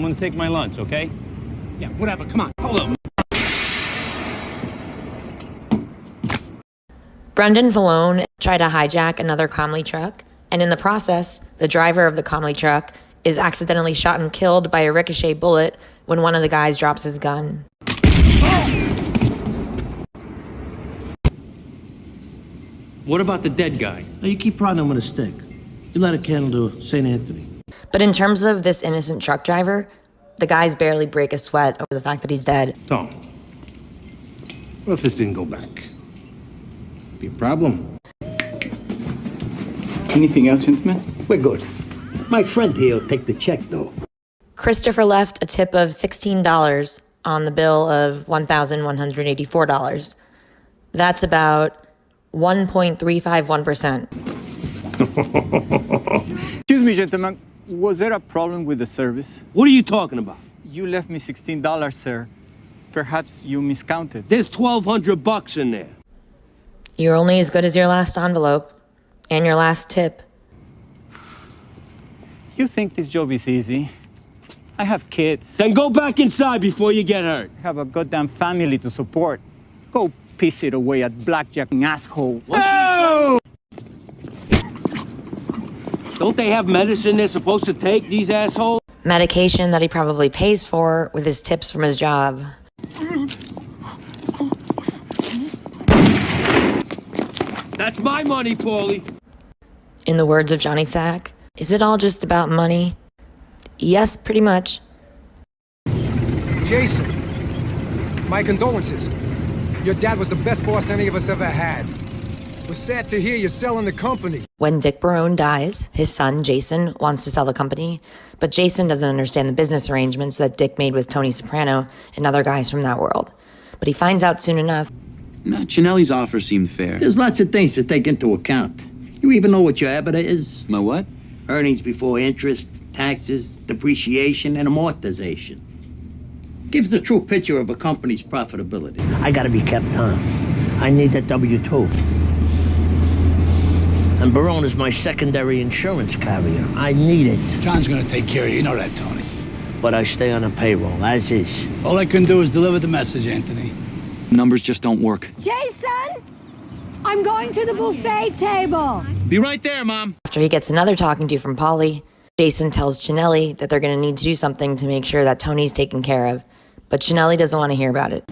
gonna take my lunch, okay? Yeah, whatever, come on. Hold up. Brendan Filone tried to hijack another Comley truck, and in the process, the driver of the Comley truck is accidentally shot and killed by a ricochet bullet when one of the guys drops his gun. What about the dead guy? Now you keep prodding him with a stick. You light a candle to St. Anthony. But in terms of this innocent truck driver, the guys barely break a sweat over the fact that he's dead. Tom, what if this didn't go back? Be a problem. Anything else, gentlemen? We're good. My friend here will take the check, though. Christopher left a tip of $16 on the bill of $1,184. That's about 1.351%. Excuse me, gentlemen. Was there a problem with the service? What are you talking about? You left me $16, sir. Perhaps you miscounted. There's $1,200 in there. You're only as good as your last envelope and your last tip. You think this job is easy? I have kids. Then go back inside before you get hurt. I have a goddamn family to support. Go piss it away at blackjack, assholes. No! Don't they have medicine they're supposed to take, these assholes? Medication that he probably pays for with his tips from his job. That's my money, Paulie. In the words of Johnny Sack, is it all just about money? Yes, pretty much. Jason, my condolences. Your dad was the best boss any of us ever had. We're sad to hear you're selling the company. When Dick Barone dies, his son, Jason, wants to sell the company, but Jason doesn't understand the business arrangements that Dick made with Tony Soprano and other guys from that world. But he finds out soon enough. No, Cinelli's offer seemed fair. There's lots of things to take into account. You even know what your EBITDA is? My what? Earnings before interest, taxes, depreciation, and amortization. Gives the true picture of a company's profitability. I gotta be kept on. I need that W-2. And Barone is my secondary insurance carrier. I need it. John's gonna take care of you. You know that, Tony. But I stay on a payroll, as is. All I can do is deliver the message, Anthony. Numbers just don't work. Jason! I'm going to the buffet table. Be right there, Mom. After he gets another talking to from Paulie, Jason tells Cinelli that they're going to need to do something to make sure that Tony's taken care of. But Cinelli doesn't want to hear about it.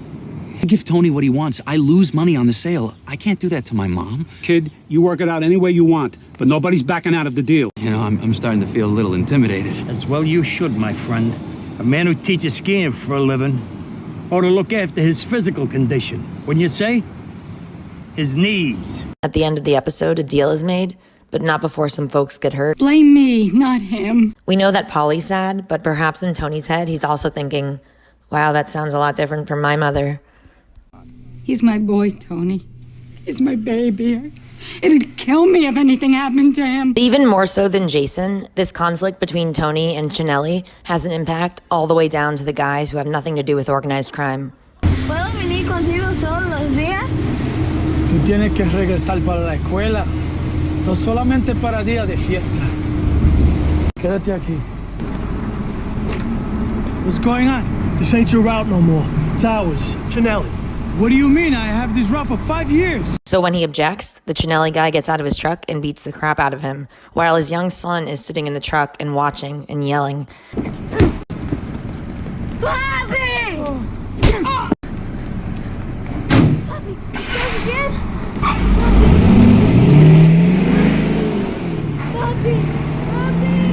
I give Tony what he wants. I lose money on the sale. I can't do that to my mom. Kid, you work it out any way you want, but nobody's backing out of the deal. You know, I'm starting to feel a little intimidated. As well you should, my friend. A man who teaches skiing for a living ought to look after his physical condition. Wouldn't you say? His knees. At the end of the episode, a deal is made, but not before some folks get hurt. Blame me, not him. We know that Paulie's sad, but perhaps in Tony's head, he's also thinking, wow, that sounds a lot different from my mother. He's my boy, Tony. He's my baby. It'd kill me if anything happened to him. Even more so than Jason, this conflict between Tony and Cinelli has an impact all the way down to the guys who have nothing to do with organized crime. ¿Puedo venir contigo todos los días? Tú tienes que regresar para la escuela, no solamente para días de fiesta. Quédate aquí. What's going on? This ain't your route no more. It's ours. Cinelli. What do you mean? I have this route for 5 years. So when he objects, the Cinelli guy gets out of his truck and beats the crap out of him, while his young son is sitting in the truck and watching and yelling. Bobby! Oh. Bobby, go again? Bobby! Bobby!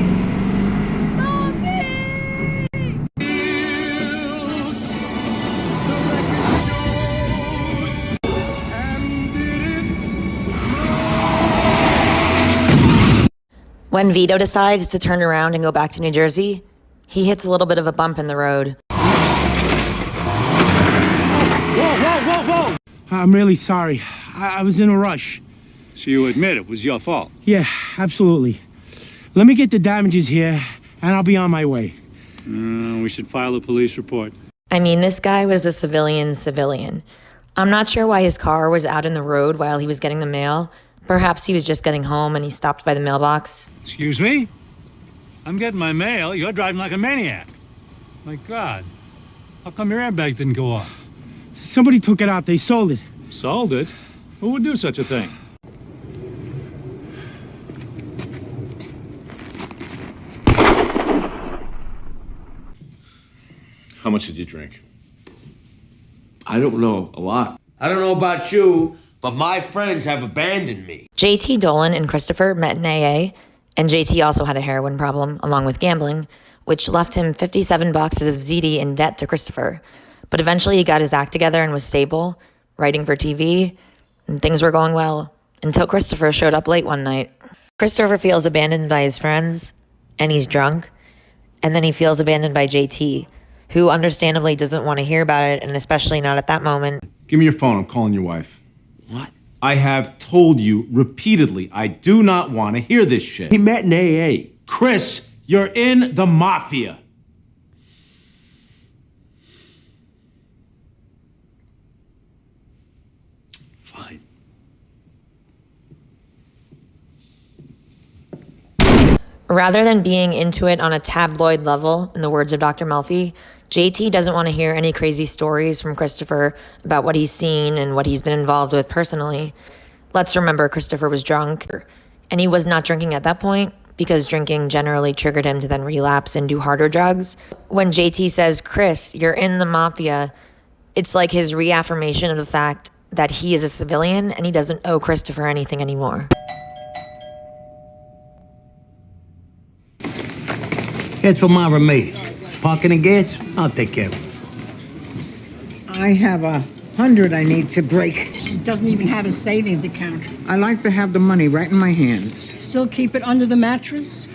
When Vito decides to turn around and go back to New Jersey, he hits a little bit of a bump in the road. Whoa! I'm really sorry. I was in a rush. So you admit it was your fault? Yeah, absolutely. Let me get the damages here, and I'll be on my way. We should file a police report. I mean, this guy was a civilian. I'm not sure why his car was out in the road while he was getting the mail. Perhaps he was just getting home and he stopped by the mailbox. Excuse me? I'm getting my mail. You're driving like a maniac. My God. How come your airbag didn't go off? Somebody took it out. They sold it. Sold it? Who would do such a thing? How much did you drink? I don't know. A lot. I don't know about you, but my friends have abandoned me. JT, Dolan, and Christopher met in AA, and JT also had a heroin problem, along with gambling, which left him 57 boxes of ZD in debt to Christopher. But eventually he got his act together and was stable, writing for TV, and things were going well, until Christopher showed up late one night. Christopher feels abandoned by his friends, and he's drunk, and then he feels abandoned by JT, who understandably doesn't want to hear about it, and especially not at that moment. Give me your phone. I'm calling your wife. What? I have told you repeatedly, I do not want to hear this shit. He met in AA. Chris, you're in the mafia. Fine. Rather than being into it on a tabloid level, in the words of Dr. Melfi, JT doesn't want to hear any crazy stories from Christopher about what he's seen and what he's been involved with personally. Let's remember Christopher was drunk, and he was not drinking at that point because drinking generally triggered him to then relapse and do harder drugs. When JT says, Chris, you're in the mafia, it's like his reaffirmation of the fact that he is a civilian and he doesn't owe Christopher anything anymore. Here's for Mara May. Parking and gas, I'll take care of it. I have 100 I need to break. She doesn't even have a savings account. I like to have the money right in my hands. Still keep it under the mattress?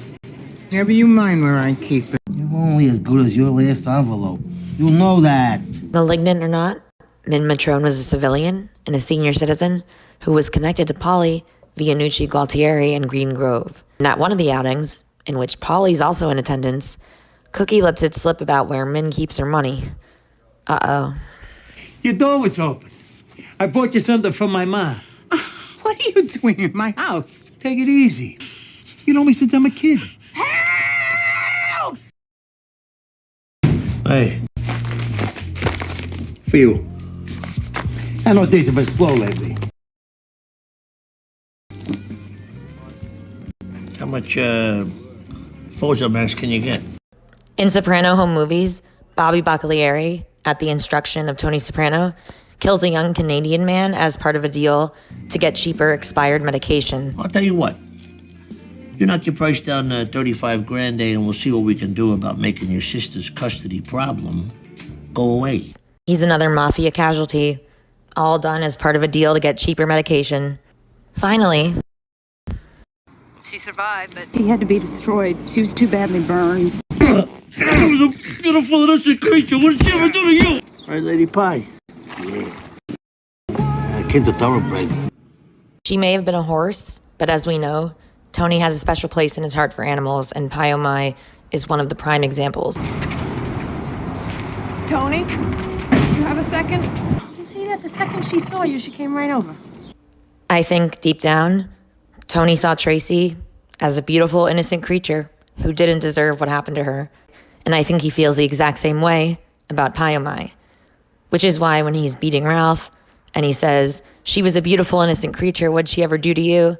Never you mind where I keep it. You're only as good as your last envelope. You know that. Malignant or not, Minn Matrone was a civilian and a senior citizen who was connected to Paulie via Nucci Gualtieri and Green Grove. And at one of the outings, in which Paulie's also in attendance, Cookie lets it slip about where Minn keeps her money. Uh-oh. Your door was open. I bought you something from my mom. What are you doing in my house? Take it easy. You know me since I'm a kid. Help! Hey. For you. I know things have been slow lately. How much, Fosamax can you get? In Soprano home movies, Bobby Bacalieri, at the instruction of Tony Soprano, kills a young Canadian man as part of a deal to get cheaper expired medication. I'll tell you what. You knock your price down 35 grand, and we'll see what we can do about making your sister's custody problem go away. He's another mafia casualty, all done as part of a deal to get cheaper medication. Finally, she survived, but She had to be destroyed. She was too badly burned. That was a beautiful innocent creature. What did she ever do to you? Right, Lady Pie? Yeah. Kid's a thoroughbred. she may have been a horse, but as we know, Tony has a special place in his heart for animals, and Pai Oh My is one of the prime examples. Tony, you have a second? Did you see that? The second she saw you, she came right over. I think deep down, Tony saw Tracy as a beautiful, innocent creature who didn't deserve what happened to her. And I think he feels the exact same way about Pai Oh My, which is why when he's beating Ralph and he says, she was a beautiful, innocent creature, what'd she ever do to you?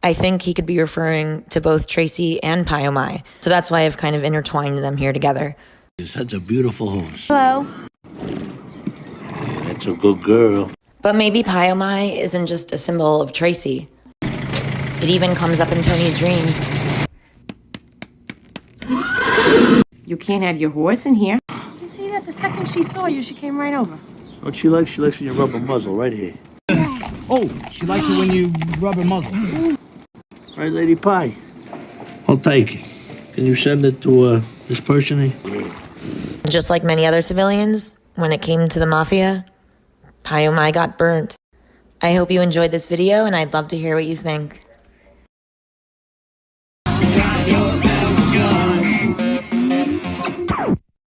I think he could be referring to both Tracy and Pai Oh My. So that's why I've kind of intertwined them here together. Such a beautiful horse. Hello. Yeah, that's a good girl. But maybe Pai Oh My isn't just a symbol of Tracy. It even comes up in Tony's dreams. You can't have your horse in here. Did you see that? The second she saw you, she came right over. What she likes? She likes when you rub her muzzle right here. Oh, she likes it when you rub her muzzle. Right, Lady Pie? I'll take it. Can you send it to this person here? Just like many other civilians, when it came to the mafia, Pai Oh My got burnt. I hope you enjoyed this video, and I'd love to hear what you think.